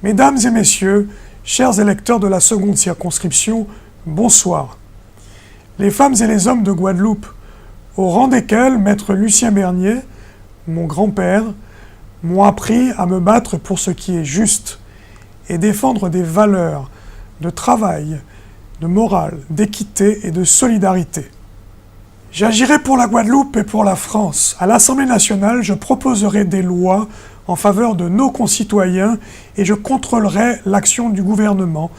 Mesdames et messieurs, chers électeurs de la seconde circonscription, bonsoir. Les femmes et les hommes de Guadeloupe, au rang desquels Maître Lucien Bernier, mon grand-père, m'ont appris à me battre pour ce qui est juste et défendre des valeurs de travail, de morale, d'équité et de solidarité. J'agirai pour la Guadeloupe et pour la France. À l'Assemblée nationale, je proposerai des lois en faveur de nos concitoyens et je contrôlerai l'action du gouvernement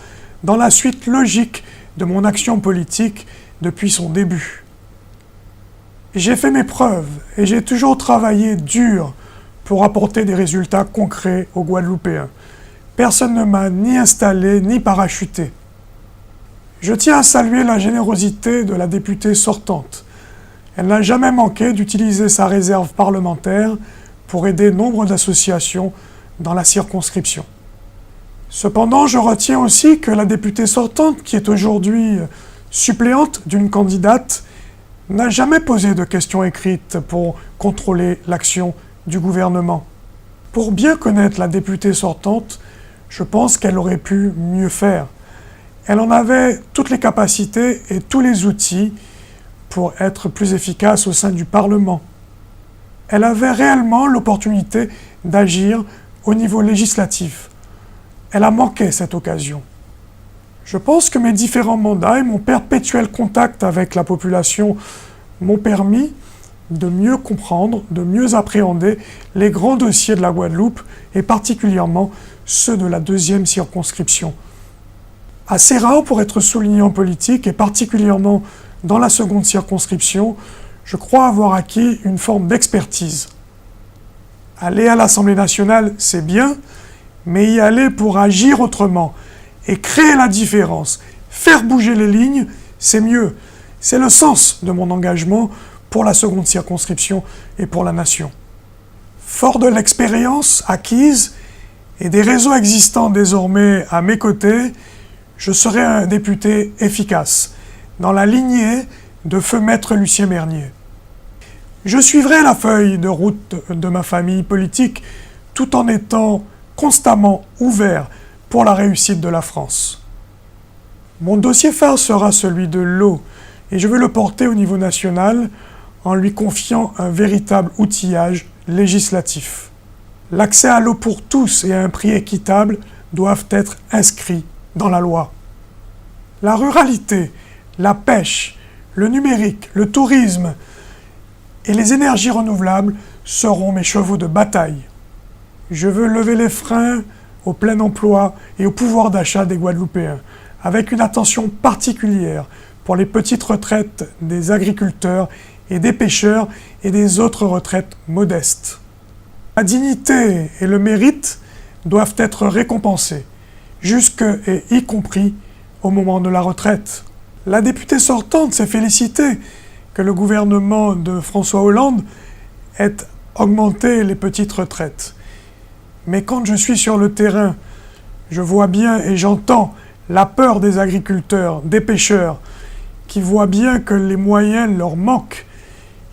dans la suite logique de mon action politique depuis son début. J'ai fait mes preuves et j'ai toujours travaillé dur pour apporter des résultats concrets aux Guadeloupéens. Personne ne m'a ni installé ni parachuté. Je tiens à saluer la générosité de la députée sortante. Elle n'a jamais manqué d'utiliser sa réserve parlementaire pour aider nombre d'associations dans la circonscription. Cependant, je retiens aussi que la députée sortante, qui est aujourd'hui suppléante d'une candidate, n'a jamais posé de questions écrites pour contrôler l'action du gouvernement. Pour bien connaître la députée sortante, je pense qu'elle aurait pu mieux faire. Elle en avait toutes les capacités et tous les outils pour être plus efficace au sein du Parlement. Elle avait réellement l'opportunité d'agir au niveau législatif. Elle a manqué cette occasion. Je pense que mes différents mandats et mon perpétuel contact avec la population m'ont permis de mieux comprendre, de mieux appréhender les grands dossiers de la Guadeloupe et particulièrement ceux de la deuxième circonscription. Assez rare pour être souligné en politique et particulièrement dans la seconde circonscription, je crois avoir acquis une forme d'expertise. Aller à l'Assemblée nationale, c'est bien, mais y aller pour agir autrement et créer la différence, faire bouger les lignes, c'est mieux. C'est le sens de mon engagement pour la seconde circonscription et pour la nation. Fort de l'expérience acquise et des réseaux existants désormais à mes côtés, je serai un député efficace, dans la lignée de feu Maître Lucien Bernier. Je suivrai la feuille de route de ma famille politique tout en étant constamment ouvert pour la réussite de la France. Mon dossier phare sera celui de l'eau et je veux le porter au niveau national en lui confiant un véritable outillage législatif. L'accès à l'eau pour tous et à un prix équitable doivent être inscrits dans la loi. La ruralité, la pêche, le numérique, le tourisme et les énergies renouvelables seront mes chevaux de bataille. Je veux lever les freins au plein emploi et au pouvoir d'achat des Guadeloupéens, avec une attention particulière pour les petites retraites des agriculteurs et des pêcheurs et des autres retraites modestes. La dignité et le mérite doivent être récompensés, jusque et y compris au moment de la retraite. La députée sortante s'est félicitée que le gouvernement de François Hollande ait augmenté les petites retraites. Mais quand je suis sur le terrain, je vois bien et j'entends la peur des agriculteurs, des pêcheurs, qui voient bien que les moyens leur manquent.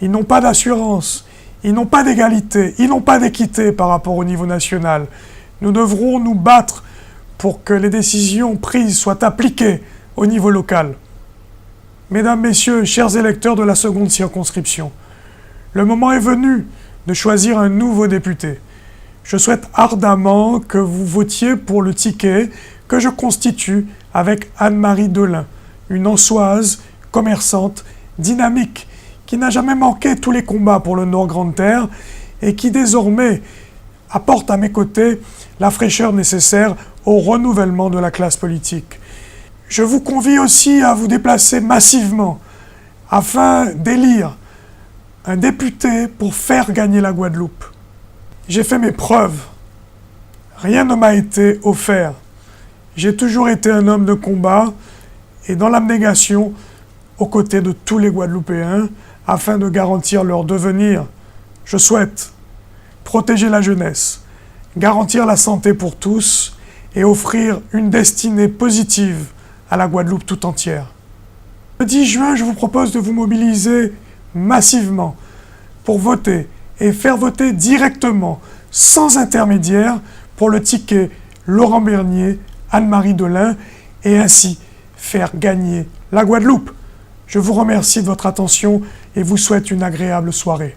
Ils n'ont pas d'assurance, ils n'ont pas d'égalité, ils n'ont pas d'équité par rapport au niveau national. Nous devrons nous battre pour que les décisions prises soient appliquées au niveau local. Mesdames, Messieurs, chers électeurs de la seconde circonscription, le moment est venu de choisir un nouveau député. Je souhaite ardemment que vous votiez pour le ticket que je constitue avec Anne-Marie Delin, une Ansoise, commerçante, dynamique, qui n'a jamais manqué tous les combats pour le Nord Grande-Terre et qui désormais apporte à mes côtés la fraîcheur nécessaire au renouvellement de la classe politique. Je vous convie aussi à vous déplacer massivement afin d'élire un député pour faire gagner la Guadeloupe. J'ai fait mes preuves. Rien ne m'a été offert. J'ai toujours été un homme de combat et dans l'abnégation aux côtés de tous les Guadeloupéens afin de garantir leur devenir. Je souhaite protéger la jeunesse, garantir la santé pour tous et offrir une destinée positive à la Guadeloupe tout entière. Le 10 juin, je vous propose de vous mobiliser massivement pour voter et faire voter directement, sans intermédiaire, pour le ticket Laurent Bernier, Anne-Marie Delin, et ainsi faire gagner la Guadeloupe. Je vous remercie de votre attention et vous souhaite une agréable soirée.